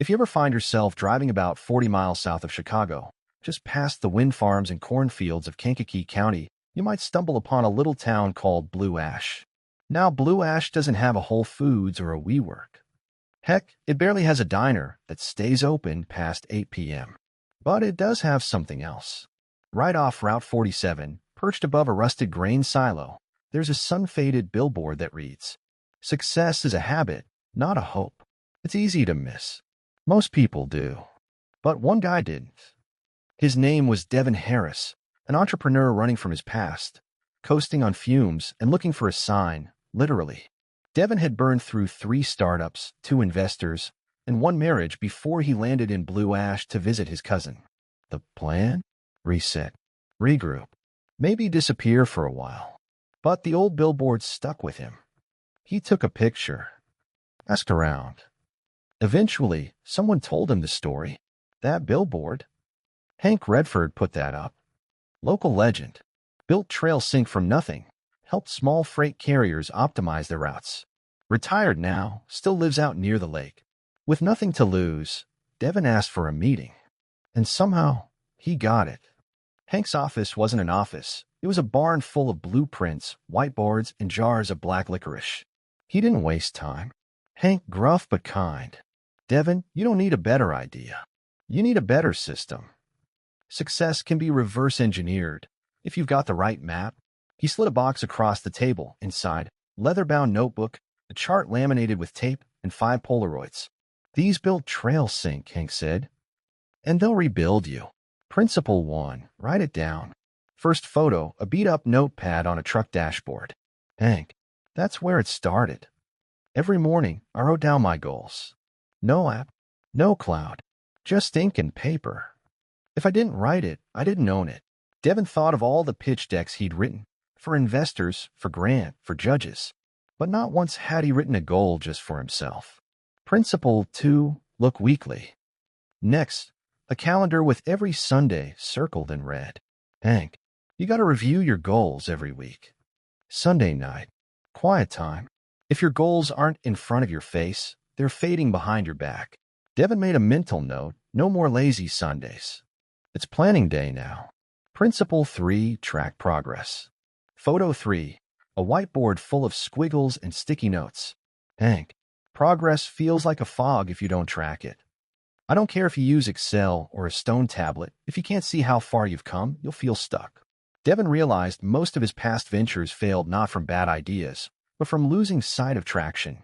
If you ever find yourself driving about 40 miles south of Chicago, just past the wind farms and cornfields of Kankakee County, you might stumble upon a little town called Blue Ash. Now, Blue Ash doesn't have a Whole Foods or a WeWork. Heck, it barely has a diner that stays open past 8 p.m. But it does have something else. Right off Route 47, perched above a rusted grain silo, there's a sun-faded billboard that reads, "Success is a habit, not a hope." It's easy to miss. Most people do. But one guy didn't. His name was Devon Harris, an entrepreneur running from his past, coasting on fumes and looking for a sign, literally. Devon had burned through 3 startups, 2 investors, and 1 marriage before he landed in Blue Ash to visit his cousin. The plan? Reset. Regroup. Maybe disappear for a while. But the old billboard stuck with him. He took a picture. Asked around. Eventually, someone told him the story. That billboard? Hank Redford put that up. Local legend. Built trail sync from nothing. Helped small freight carriers optimize their routes. Retired now, still lives out near the lake. With nothing to lose, Devon asked for a meeting. And somehow, he got it. Hank's office wasn't an office. It was a barn full of blueprints, whiteboards, and jars of black licorice. He didn't waste time. Hank, gruff but kind. "Devon, you don't need a better idea. You need a better system. Success can be reverse engineered if you've got the right map." He slid a box across the table. Inside, leather-bound notebook, a chart laminated with tape, and 5 Polaroids. "These build trail sync," Hank said. "And they'll rebuild you. Principle 1, write it down." First photo, a beat-up notepad on a truck dashboard. "Hank, that's where it started. Every morning, I wrote down my goals. No app, no cloud, just ink and paper. If I didn't write it, I didn't own it." Devon thought of all the pitch decks he'd written, for investors, for grant, for judges. But not once had he written a goal just for himself. Principle 2, look weekly. Next, a calendar with every Sunday circled in red. "Hank, you got to review your goals every week. Sunday night, quiet time. If your goals aren't in front of your face, they're fading behind your back." Devon made a mental note, no more lazy Sundays. It's planning day now. Principle 3, track progress. Photo 3, a whiteboard full of squiggles and sticky notes. "Hank, progress feels like a fog if you don't track it. I don't care if you use Excel or a stone tablet. If you can't see how far you've come, you'll feel stuck." Devon realized most of his past ventures failed not from bad ideas, but from losing sight of traction.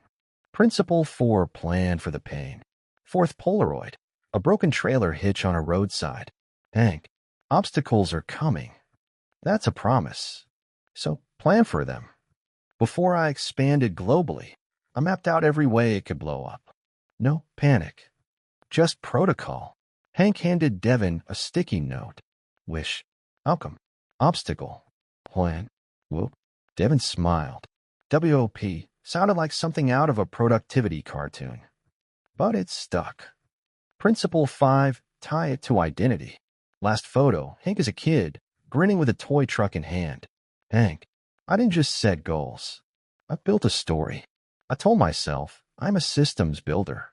Principle 4, plan for the pain. Fourth Polaroid, a broken trailer hitch on a roadside. "Hank, obstacles are coming. That's a promise. So plan for them." Before I expanded globally, I mapped out every way it could blow up. No panic. Just protocol. Hank handed Devon a sticky note. Wish. Outcome. Obstacle. Plan. WOOP. Devon smiled. WOP sounded like something out of a productivity cartoon. But it stuck. Principle 5, tie it to identity. Last photo, Hank is a kid, grinning with a toy truck in hand. "Hank, I didn't just set goals. I built a story. I told myself, I'm a systems builder.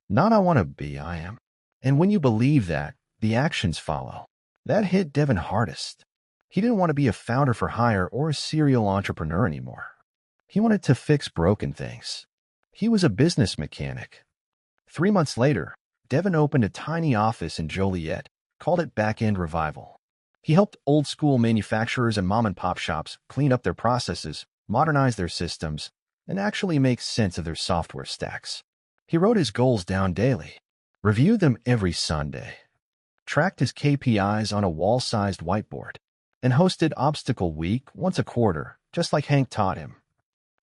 Not I want to be, I am." And when you believe that, the actions follow. That hit Devon hardest. He didn't want to be a founder for hire or a serial entrepreneur anymore. He wanted to fix broken things. He was a business mechanic. 3 months later, Devon opened a tiny office in Joliet, called it Back-End Revival. He helped old-school manufacturers and mom-and-pop shops clean up their processes, modernize their systems, and actually make sense of their software stacks. He wrote his goals down daily, reviewed them every Sunday, tracked his KPIs on a wall-sized whiteboard, and hosted Obstacle Week once a quarter, just like Hank taught him.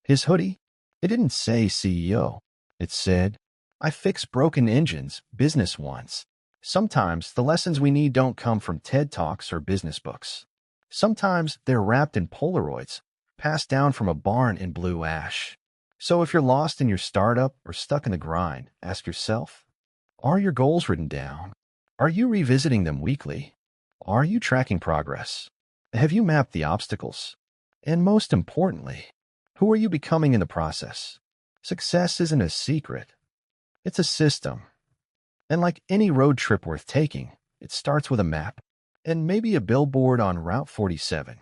His hoodie? It didn't say CEO. It said, "I fix broken engines, business ones." Sometimes the lessons we need don't come from TED Talks or business books. Sometimes they're wrapped in Polaroids, passed down from a barn in Blue Ash. So if you're lost in your startup or stuck in the grind, ask yourself, are your goals written down? Are you revisiting them weekly? Are you tracking progress? Have you mapped the obstacles? And most importantly, who are you becoming in the process? Success isn't a secret. It's a system. And like any road trip worth taking, it starts with a map and maybe a billboard on Route 47.